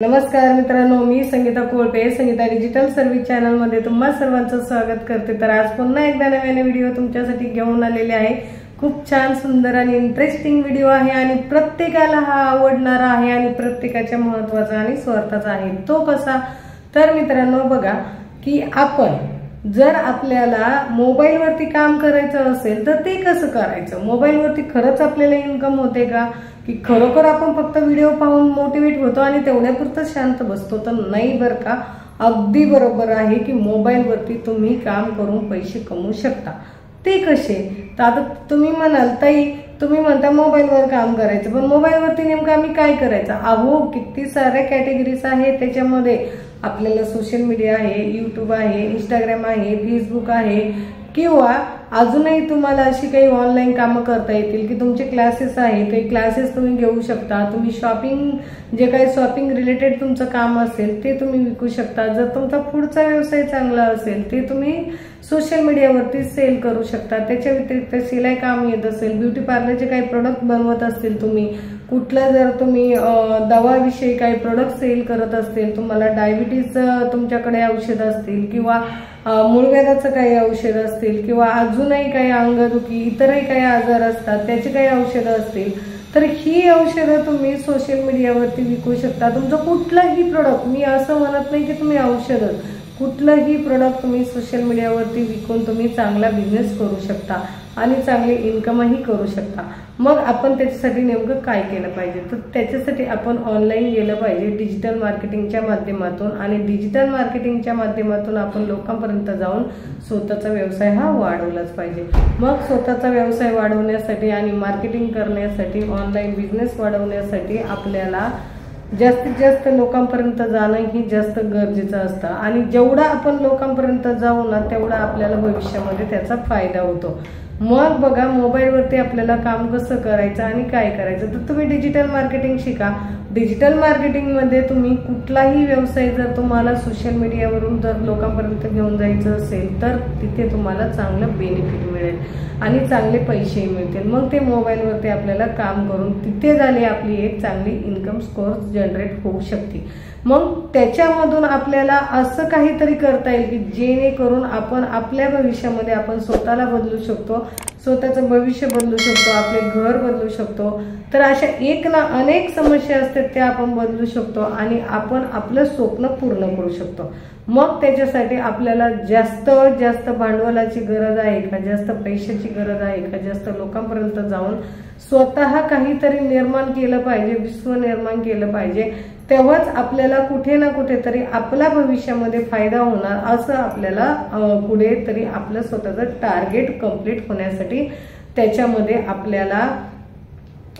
नमस्कार मित्रांनो, मी संगीता कोळपे Sangeeta digital service channel मध्ये तुम्हा सर्वांचं स्वागत करते। तर आज पुन्हा एकदा नवीन व्हिडिओ तुमच्यासाठी घेऊन आलेले आहे। खूप छान सुंदर आणि इंटरेस्टिंग व्हिडिओ आहे आणि प्रत्येकाला हा आवडणारा आहे आणि प्रत्येकाच्या महत्त्वाचा आणि स्वार्थाचा आहे। तो कसा? तर मित्रांनो बघा की आपण जर आपल्याला मोबाईल वरती काम करायचं असेल तर ते कसं करायचं? मोबाईल वरती खरंच आपल्याला इन्कम होते का, की खरोखर आपण फक्त व्हिडिओ पाहून मोटिवेट होतो आणि तेवढ्यापुरतं शांत बसतो? तर नाही बर का, अगदी बरोबर आहे की मोबाईल वरती तुम्ही काम करून पैसे कमवू शकता। ते कसे? तर आता तुम्ही म्हणाल ताई तुम्ही म्हणता मोबाईलवर काम करायचं, पण मोबाईलवरती नेमकं आम्ही काय करायचं? अहो किती साऱ्या कॅटेगरीज आहेत त्याच्यामध्ये। आपल्याला सोशल मीडिया आहे, यूट्यूब आहे, इंस्टाग्राम आहे, फेसबुक आहे, किंवा अजूनही तुम्हाला अशी काही ऑनलाईन कामं करता येतील की तुमचे क्लासेस आहे, काही क्लासेस तुम्ही घेऊ शकता। तुम्ही शॉपिंग, जे काही शॉपिंग रिलेटेड तुमचं काम असेल ते तुम्ही विकू शकता। जर तुमचा पुढचा व्यवसाय चांगला असेल ते तुम्ही सोशल मीडियावरती सेल करू शकता। त्याच्या व्यतिरिक्त शिलाई काम येत असेल, ब्युटी पार्लरचे काही प्रोडक्ट बनवत असतील तुम्ही, कुठला जर तुम्ही दवाविषयी काही प्रोडक्ट सेल करत असतील, तुम्हाला डायबिटीज तुमच्याकडे औषध असतील किंवा मूळव्याधाचं काही औषध असतील किंवा अजूनही काही अंगदुखी इतरही काही आजार असतात त्याची काही औषधं असतील, तर ही औषधं तुम्ही सोशल मीडियावरती विकू शकता। तुमचं कुठलंही प्रोडक्ट, मी असं म्हणत नाही की तुम्ही औषधं, कुठलंही प्रोडक्ट तुम्ही सोशल मीडियावरती विकून तुम्ही चांगला बिझनेस करू शकता आणि चांगली इन्कमही करू शकता। मग आपण त्याच्यासाठी नेमकं काय केलं पाहिजे? तर त्याच्यासाठी आपण ऑनलाईन गेलं पाहिजे डिजिटल मार्केटिंगच्या माध्यमातून, आणि डिजिटल मार्केटिंगच्या माध्यमातून आपण लोकांपर्यंत जाऊन स्वतःचा व्यवसाय हा वाढवलाच पाहिजे। मग स्वतःचा व्यवसाय वाढवण्यासाठी आणि मार्केटिंग करण्यासाठी, ऑनलाईन बिझनेस वाढवण्यासाठी आपल्याला जास्तीत जास्त लोकांपर्यंत जाणं ही जास्त गरजेचं असतं, आणि जेवढा आपण लोकांपर्यंत जाऊ ना तेवढा आपल्याला भविष्यामध्ये त्याचा फायदा होतो। मग बघा, मोबाईलवरती आपल्याला काम कसं करायचं आणि काय करायचं? तर तुम्ही डिजिटल मार्केटिंग शिका। डिजिटल मार्केटिंगमध्ये तुम्ही कुठलाही व्यवसाय जर तुम्हाला सोशल मीडियावरून जर लोकांपर्यंत घेऊन जायचं असेल तर तिथे तुम्हाला चांगलं बेनिफिट मिळेल आणि चांगले पैसेही मिळतील। मग ते मोबाईलवरती आपल्याला काम करून तिथे झाली आपली एक चांगली इन्कम सोर्स जनरेट होऊ शकते। मग त्याच्यामधून आपल्याला असं काहीतरी करता येईल की जेणेकरून आपण आपल्या भविष्यामध्ये आपण स्वतःला बदलू शकतो, स्वतःचं भविष्य बदलू शकतो, आपले घर बदलू शकतो। तर अशा एक ना अनेक समस्या असतात त्या आपण बदलू शकतो आणि आपण आपलं स्वप्न पूर्ण करू शकतो। मग त्याच्यासाठी आपल्याला जास्त भांडवलाची गरज आहे का, जास्त पैशाची गरज आहे का, जास्त लोकांपर्यंत जाऊन स्वतः काहीतरी निर्माण केलं पाहिजे, विश्व निर्माण केलं पाहिजे, तेव्हाच आपल्याला कुठे ना कुठेतरी आपल्या भविष्यामध्ये फायदा होणार। असं आपल्याला पुढे तरी आपलं स्वतःचं टार्गेट कंप्लीट होण्यासाठी त्याच्यामध्ये आपल्याला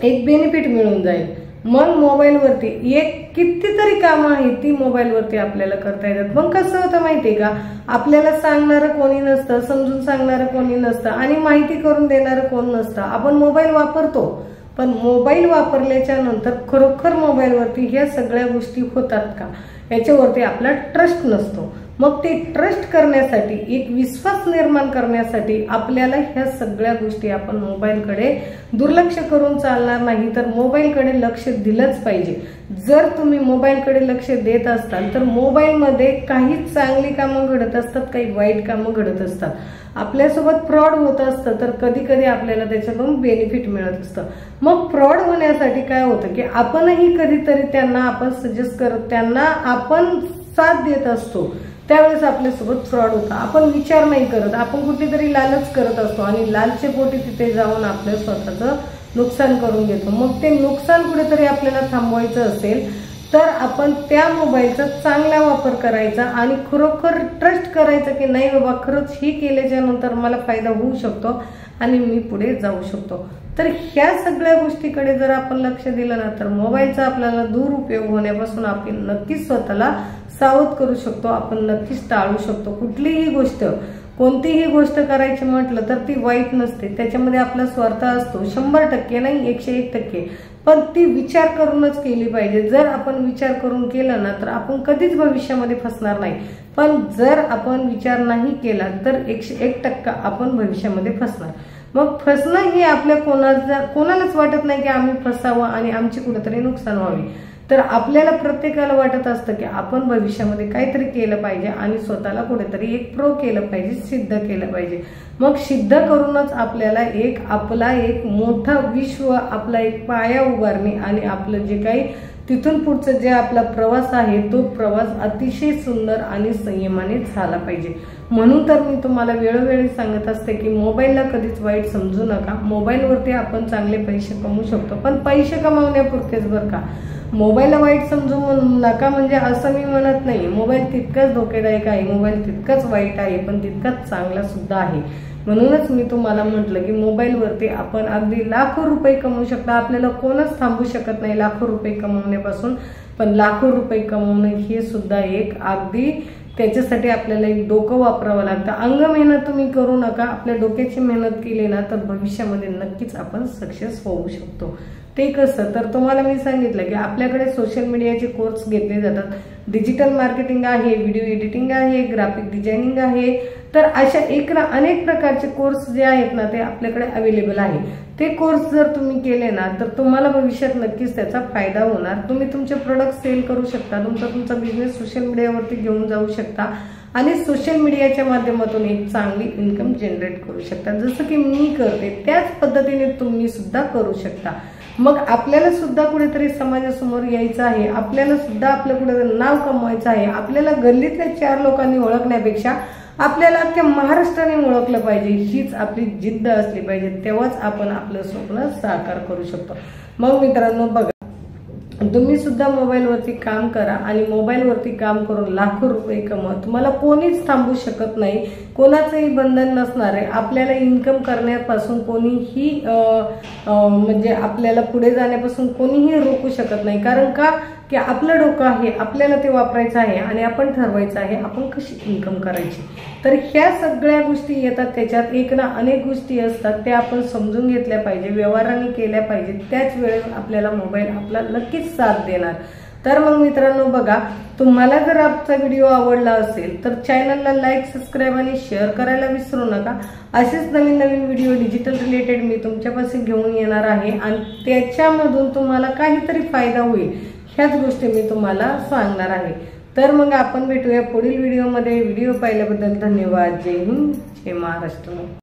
एक बेनिफिट मिळून जाईल। मग मोबाईलवरती एक कितीतरी कामं आहेत ती मोबाईलवरती आपल्याला करता येतात। मग कसं होतं माहितीये का, आपल्याला सांगणारं कोणी नसतं, समजून सांगणारं कोणी नसतं आणि माहिती करून देणारं कोण नसतं। आपण मोबाईल वापरतो, पण मोबाईल वापरल्याच्या नंतर खरोखर मोबाईलवरती ह्या सगळ्या गोष्टी होतात का याच्यावरती आपला ट्रस्ट नसतो। मग ते ट्रस्ट करण्यासाठी, एक विश्वास निर्माण करण्यासाठी आपल्याला ह्या सगळ्या गोष्टी आपण मोबाईलकडे दुर्लक्ष करून चालणार नाही, तर मोबाईलकडे लक्ष दिलंच पाहिजे। जर तुम्ही मोबाईलकडे लक्ष देत असाल तर मोबाईलमध्ये काही चांगली कामं घडत असतात, काही वाईट कामं घडत असतात, आपल्यासोबत फ्रॉड होत असतं, तर कधी कधी आपल्याला त्याच्यातून बेनिफिट मिळत असतं। मग फ्रॉड होण्यासाठी काय होतं की आपणही कधीतरी त्यांना आपण सजेस्ट करत, त्यांना आपण साथ देत असतो, त्यावेळेस आपल्यासोबत फ्रॉड होता। आपण विचार नाही करत, आपण कुठेतरी लालच करत असतो आणि लालचे पोटी तिथे जाऊन आपलं स्वतःचं नुकसान करून घेतो। मग ते नुकसान कुठेतरी आपल्याला थांबवायचं असेल तर आपण त्या मोबाईलचा चांगला वापर करायचा आणि खरोखर ट्रस्ट करायचं की नाही बाबा, खरंच ही केल्याच्या नंतर मला फायदा होऊ शकतो आणि मी पुढे जाऊ शकतो। तर ह्या सगळ्या गोष्टीकडे जर आपण लक्ष दिलं ना तर मोबाईलचा आपल्याला दुरुपयोग होण्यापासून आपण नक्कीच स्वतःला सावध करू शकतो, आपण नक्कीच टाळू शकतो। कुठलीही गोष्ट, कोणतीही गोष्ट करायची म्हटलं तर ती वाईट नसते, त्याच्यामध्ये आपला स्वार्थ असतो 100% नाही 101%, पण ती विचार करूनच केली पाहिजे। जर आपण विचार करून केलं ना तर आपण कधीच भविष्यामध्ये फसणार नाही, पण जर आपण विचार नाही केला तर 101% आपण भविष्यामध्ये फसणार। मग फसणं हे आपल्या कोणालाच वाटत नाही की आम्ही फसावं आणि आमची कुठेतरी नुकसान व्हावी। तर आपल्याला प्रत्येकाला वाटत असतं की आपण भविष्यामध्ये काहीतरी केलं पाहिजे आणि स्वतःला कुठेतरी एक प्रो केलं पाहिजे, सिद्ध केलं पाहिजे। मग सिद्ध करूनच आपल्याला आपला एक मोठा विश्व, आपला एक पाया उभारणे आणि आपलं जे काही तिथून पुढचं जे आपला प्रवास आहे तो प्रवास अतिशय सुंदर आणि संयमाने झाला पाहिजे। म्हणून तर मी तुम्हाला वेळोवेळी सांगत असते की मोबाईलला कधीच वाईट समजू नका। मोबाईलवरती आपण चांगले पैसे कमवू शकतो, पण पैसे कमावण्यापुरतेच बरं का। मोबाईलला वाईट समजू नका म्हणजे असं मी म्हणत नाही। मोबाईल तितकाच धोकेदायक आहे, मोबाईल तितकाच वाईट आहे, पण तितकाच चांगला सुद्धा आहे। म्हणूनच मी तुम्हाला म्हटलं की मोबाईलवरती आपण अगदी लाखो रुपये कमवू शकता। आपल्याला कोणच थांबू शकत नाही लाखो रुपये कमवण्यापासून, पण लाखो रुपये कमवणं हे सुद्धा एक अगदी त्याच्यासाठी आपल्याला एक डोकं वापरावं लागतं। अंग मेहनत तुम्ही करू नका, आपल्या डोक्याची मेहनत केली ना तर भविष्यामध्ये नक्कीच आपण सक्सेस होऊ शकतो। ते कसं तर तुम्हाला मी सांगितलं की आपल्याकडे सोशल मीडियाचे कोर्स घेतले जातात, डिजिटल मार्केटिंग आहे, व्हिडिओ एडिटिंग आहे, ग्राफिक डिझायनिंग आहे। तर अशा अनेक प्रकारचे कोर्स जे आहेत ना ते आपल्याकडे अवेलेबल आहे। ते कोर्स जर तुम्ही केले ना तर तुम्हाला भविष्यात नक्कीच त्याचा फायदा होणार। तुम्ही तुमचे प्रोडक्ट सेल करू शकता, तुमचा बिझनेस सोशल मीडियावरती घेऊन जाऊ शकता आणि सोशल मीडियाच्या माध्यमातून एक चांगली इन्कम जनरेट करू शकता। जसं की मी करते त्याच पद्धतीने तुम्ही सुद्धा करू शकता। मग आपल्याला सुद्धा कुठेतरी समाजासमोर यायचं आहे, आपल्याला सुद्धा आपलं कुठेतरी नाव कमवायचं आहे। आपल्याला गल्लीतल्या 4 लोकांनी ओळखण्यापेक्षा आपल्याला अख्ख्या महाराष्ट्राने ओळखलं पाहिजे, हीच आपली जिद्द असली पाहिजे। तेव्हाच आपण आपलं स्वप्न साकार करू शकतो। मग मित्रांनो बघा, तुम्ही सुद्धा मोबाईलवरती काम करा आणि मोबाईलवरती काम करून लाखो रुपये कमवा। तुम्हाला कोणीच थांबू शकत नाही, कोणाचंही बंधन नसणार आहे। आपल्याला इन्कम करण्यापासून कोणीही म्हणजे आपल्याला पुढे जाण्यापासून कोणीही रोखू शकत नाही। कारण का की आपलं डोकं आहे, आपल्याला ते वापरायचं आहे आणि आपण ठरवायचं आहे आपण कशी इन्कम करायची। तर ह्या सगळ्या गोष्टी येतात, त्याच्यात एक ना अनेक गोष्टी असतात, त्या आपण समजून घेतल्या पाहिजे, व्यवहाराने केल्या पाहिजे। त्याच वेळेस आपल्याला मोबाईल आपला नक्कीच साथ देणार। तर मग मित्रांनो बघा, तुम्हाला जर आजचा व्हिडिओ आवडला असेल तर चॅनलला लाईक, सबस्क्राईब आणि शेअर करायला विसरू नका। असेच नवीन नवीन व्हिडिओ डिजिटल रिलेटेड मी तुमच्यापासून घेऊन येणार आहे आणि त्याच्यामधून तुम्हाला काहीतरी फायदा होईल ह्याच गोष्टी मी तुम्हाला सांगणार आहे। तर मग आपण भेटूया पुढील व्हिडिओमध्ये। व्हिडिओ पाहिल्याबद्दल धन्यवाद। जय हिंद, जय महाराष्ट्र।